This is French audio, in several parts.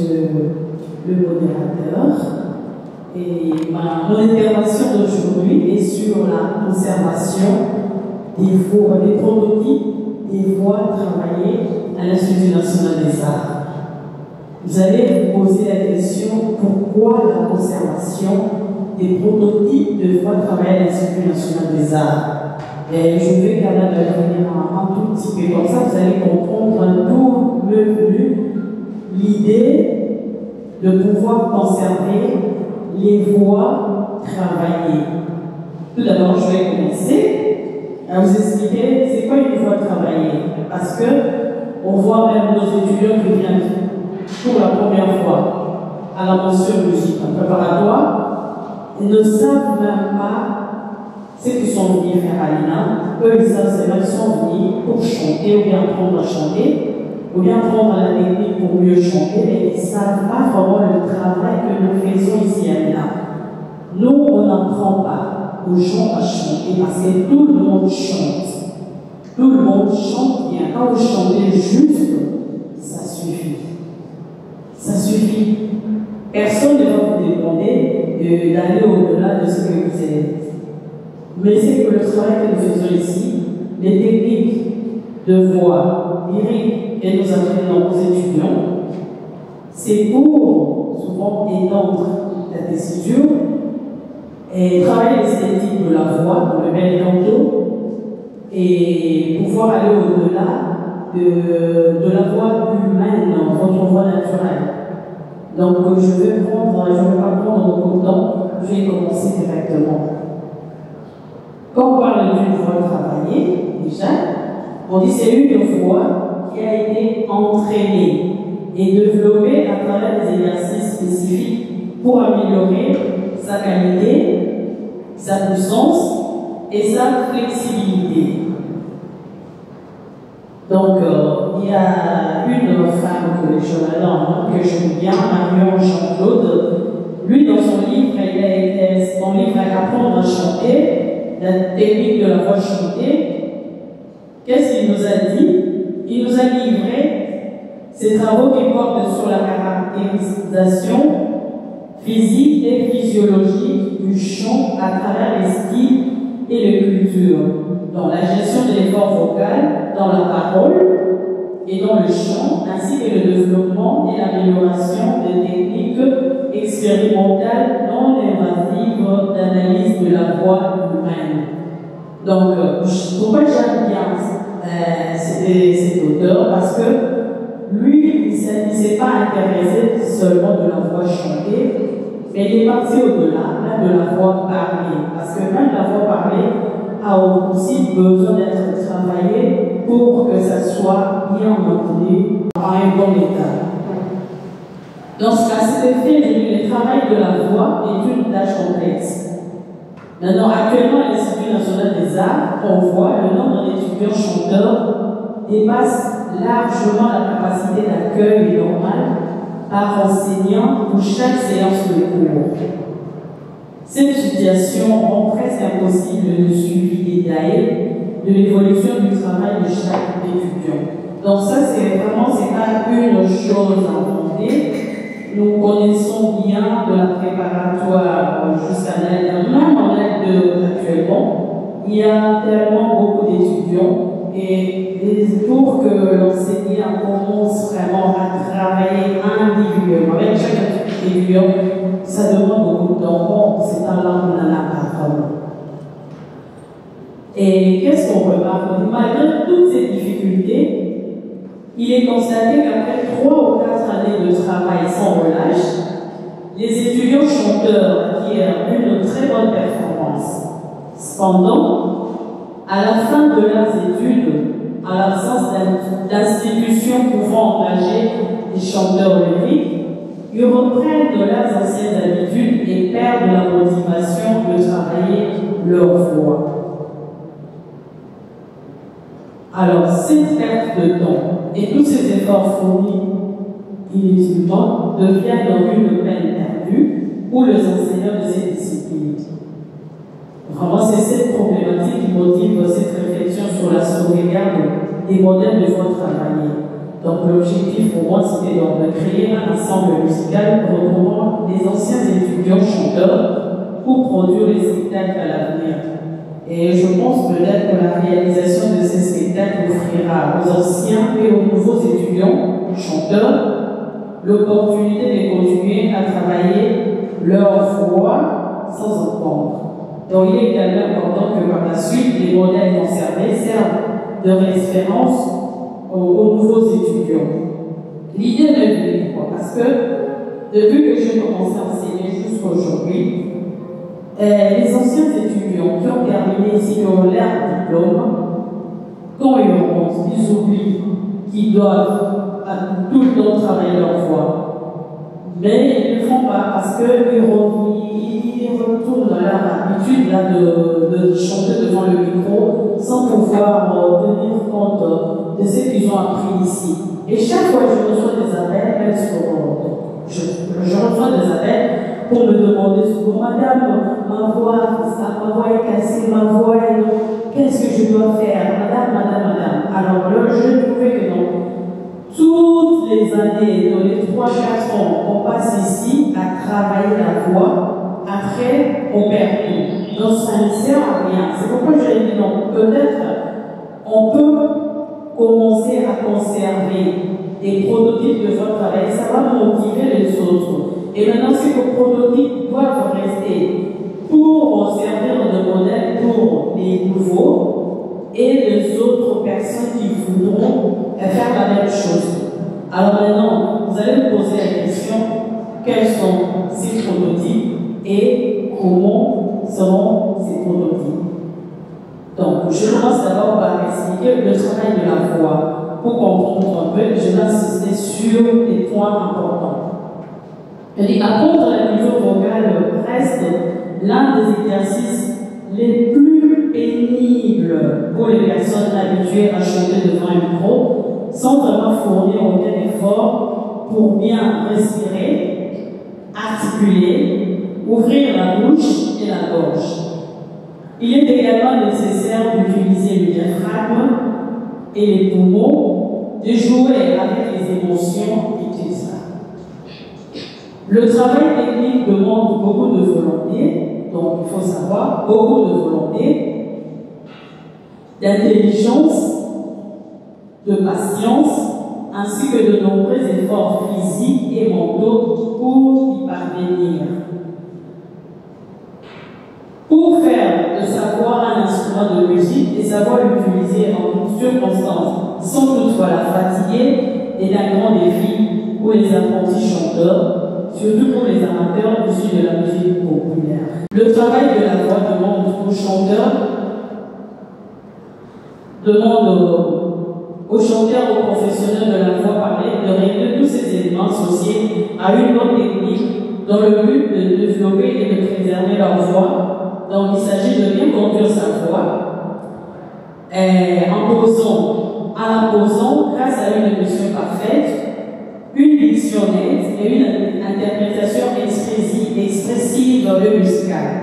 Monsieur le modérateur. Et mon intervention d'aujourd'hui est sur la conservation des prototypes des voies travaillées à l'Institut national des arts. Vous allez vous poser la question pourquoi la conservation des prototypes de voies travaillées à l'Institut national des arts. Et je vais quand même revenir un tout petit peu comme ça, vous allez comprendre d'où me venu l'idée de pouvoir conserver les voies travaillées. Tout d'abord, je vais commencer à vous expliquer c'est quoi une voie travaillée. Parce que on voit même nos étudiants qui viennent pour la première fois à la mention musique en préparatoire, ils ne savent même pas ce qu'ils sont venus faire à l'INA. Eux, ils savent seulement qu'ils sont venus pour chanter ou bien apprendre à chanter, ou bien prendre la technique pour mieux chanter, mais ils ne savent pas vraiment le travail que nous faisons ici à l'INA. Nous, on n'apprend pas aux gens à chanter parce que tout le monde chante. Tout le monde chante bien. Quand vous chantez juste, ça suffit. Ça suffit. Personne ne va vous demander d'aller au-delà de ce que vous êtes. Mais c'est que le travail que nous faisons ici, les techniques de voix lyrique que nous apprenons aux étudiants, c'est pour souvent étendre la tessiture et travailler l'esthétique de la voix, dans le bel canto, et pouvoir aller au-delà de la voix humaine, votre voix naturelle. Donc je ne vais pas prendre beaucoup de temps, je vais commencer directement. Quand on parle d'une voix travaillée, déjà, on dit que c'est une voix qui a été entraînée et développée à travers des exercices spécifiques pour améliorer sa qualité, sa puissance et sa flexibilité. Donc, il y a une femme que j'aime bien, Marion Jean-Claude. Lui, dans son livre, son livre Apprendre à chanter, la technique de la voix chantée, qu'est-ce qu'il nous a dit? Il nous a livré ses travaux qui portent sur la caractérisation physique et physiologique du chant à travers les styles et les cultures, dans la gestion de l'effort vocal, dans la parole et dans le chant, ainsi que le développement et l'amélioration des techniques expérimentales non invasives d'analyse de la voix humaine. Donc, pourquoi j'aime bien cet auteur? Parce que lui, il ne s'est pas intéressé seulement de la voix chantée, mais il est parti au-delà, même de la voix parlée. Parce que même la voix parlée a aussi besoin d'être travaillée pour que ça soit bien maintenu à un bon état. Dans ce cas, c'est fait, le travail de la voix est une tâche complexe. Maintenant, actuellement, à l'Institut national des arts, on voit le nombre d'étudiants chanteurs dépasse largement la capacité d'accueil normale par enseignant pour chaque séance de cours. Cette situation rend presque impossible le suivi détaillé de l'évolution du travail de chaque étudiant. Donc ça, c'est pas une chose inventée. Nous connaissons bien de la préparatoire jusqu'à l'aide, même en aide actuellement. Il y a tellement beaucoup d'étudiants et pour que l'enseignant commence vraiment à travailler individuellement avec chaque étudiant, ça demande beaucoup de temps. C'est un langue, on n'en a pas vraiment. Et qu'est-ce qu'on remarque? Malgré toutes ces difficultés, il est constaté qu'après 3 ou 4 années de travail sans relâche, les étudiants chanteurs acquièrent une très bonne performance. Cependant, à la fin de leurs études, à l'absence d'institutions pouvant engager des chanteurs lyriques, ils reprennent de leurs anciennes habitudes et perdent la motivation de travailler leur voix. Alors, cette perte de temps et tous ces efforts fournis inutilement deviennent une peine perdue pour les enseignants de ces disciplines. Vraiment, c'est cette problématique qui motive cette réflexion sur la sauvegarde des modèles de voix travaillés. Donc l'objectif pour moi, c'était de créer un ensemble musical regroupant les anciens étudiants chanteurs pour produire les spectacles à l'avenir. Et je pense peut-être que la réalisation de ces spectacles offrira aux anciens et aux nouveaux étudiants chanteurs l'opportunité de continuer à travailler leur voix sans entendre. Donc il est également important que par la suite, les modèles conservés servent de référence aux nouveaux étudiants. L'idée m'est venue parce que depuis que j'ai commencé à enseigner jusqu'à aujourd'hui, les anciens étudiants qui ont terminé ici leur diplôme, quand ils rencontrent, ils oublient qu'ils doivent tout le temps travailler leur voix. Mais ils ne le font pas parce qu'ils retournent dans leur habitude là, de chanter devant le micro sans pouvoir tenir compte de ce qu'ils ont appris ici. Et chaque fois que je reçois des appels, je reçois des appels pour me demander souvent, Madame, ma voix est cassée, ma voix est... Qu'est-ce que je dois faire? Madame. Alors là, je trouvais que non. Toutes les années, dans les 3-4 ans, on passe ici à travailler la voix. Après, on perd tout. Donc, ça ne sert à rien. C'est pourquoi j'ai dit non. Peut-être, on peut commencer à conserver des prototypes de votre travail. Ça va motiver les autres. Et maintenant, ces prototypes doivent rester pour servir de modèle pour les nouveaux et les autres personnes qui voudront faire la même chose. Alors maintenant, vous allez me poser la question, quels sont ces prototypes et comment seront ces prototypes? Donc, je commence d'abord par expliquer le travail de la voix. Pour comprendre un peu, je vais insister sur les points importants. Apprendre la culture vocale reste l'un des exercices les plus pénibles pour les personnes habituées à chanter devant un micro, sans vraiment fournir aucun effort pour bien respirer, articuler, ouvrir la bouche et la gorge. Il est également nécessaire d'utiliser le diaphragme et les poumons, de jouer avec les émotions et tout ça. Le travail technique demande beaucoup de volonté, donc il faut savoir, beaucoup de volonté, d'intelligence, de patience, ainsi que de nombreux efforts physiques et mentaux pour y parvenir. Pour faire de savoir un instrument de musique et savoir l'utiliser en toutes circonstances sans toutefois la fatiguer est un grand défi pour les apprentis chanteurs, surtout pour les amateurs issus de la musique populaire. Le travail de la voix demande aux chanteurs, aux professionnels de la voix parlée de régler tous ces éléments associés à une bonne technique dans le but de développer et de préserver leur voix. Donc il s'agit de bien conduire sa voix en posant grâce à une émotion parfaite, une diction nette et une interprétation expressive et musicale.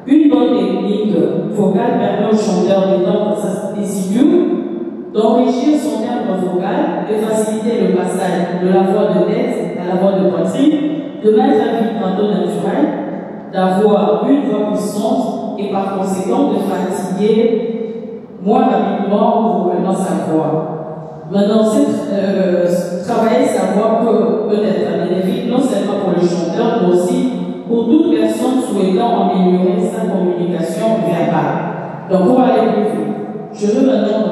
Une bonne technique vocale permet au chanteur d'étendre sa tessiture, d'enrichir son timbre vocal, de faciliter le passage de la voix de tête à la voix de poitrine, de mettre un vibrato naturel, d'avoir une voix puissante et par conséquent de fatiguer moins rapidement dans sa voix. Maintenant, travailler sa voix peut être un bénéfice non seulement pour le chanteur, mais aussi pour toute personne souhaitant améliorer sa communication verbale. Donc, pour aller plus vite, je veux maintenant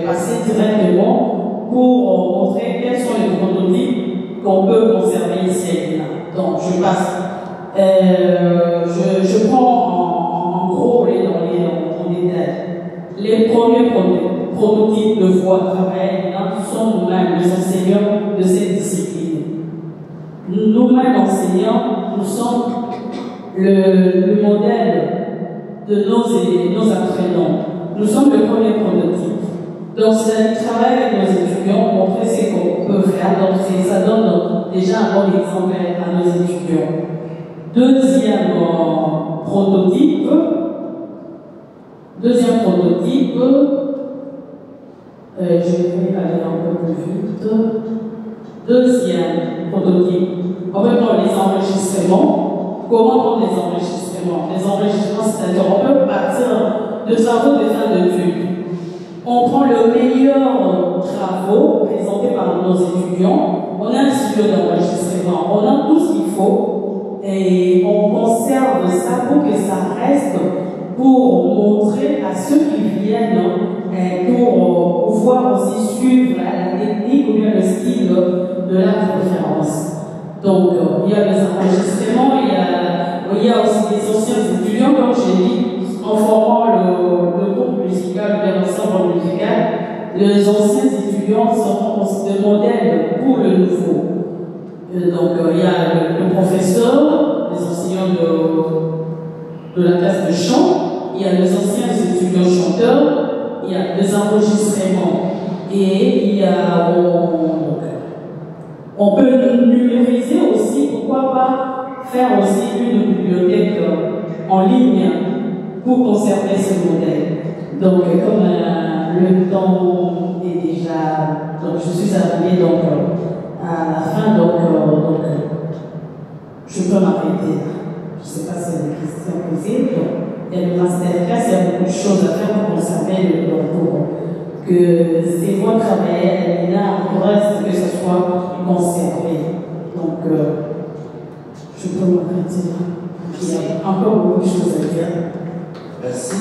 passer directement pour montrer quels sont les prototypes qu'on peut conserver ici et là. Donc, je passe. Je prends en gros en détail. Les premiers prototypes de voix travaillés sont nous-mêmes les enseignants de cette discipline. Nous-mêmes enseignants, nous sommes le modèle de nos apprenants. Nous sommes le premier prototype. Donc, c'est travailler avec nos étudiants, montrer ce qu'on peut faire. Donc, ça donne déjà un bon exemple à nos étudiants. Deuxième prototype, Je vais aller un peu plus vite. Deuxième prototype. En fait, dans les enregistrements, comment prendre les enregistrements? Les enregistrements, c'est-à-dire on peut partir de travaux de fin d'études. On prend le meilleur travaux présentés par nos étudiants. On a un studio d'enregistrement. On a tout ce qu'il faut et on conserve ça pour que ça reste pour montrer à ceux qui viennent pour pouvoir aussi suivre la technique ou bien le style de la conférence. Donc, il y a les enregistrements, il y a aussi des anciens étudiants, comme j'ai dit, en formant le groupe musical, l'ensemble musical, les anciens étudiants seront des modèles pour le nouveau. Donc, il y a le professeur, les enseignants de la classe de chant, il y a les anciens étudiants chanteurs, il y a des enregistrements et il y a on peut numériser aussi, pourquoi pas faire aussi une bibliothèque en ligne pour conserver ce modèle. Donc comme le temps est déjà, donc je suis arrivée donc à la fin, donc je peux m'arrêter. Je ne sais pas si il y a des questions posées. Il y a le masterclass, il y a beaucoup de choses à faire pour conserver le pour que ces voix travaillent, il reste que ce soit conservé. Donc, je peux m'arrêter là. Il y a encore beaucoup de choses à dire. Merci.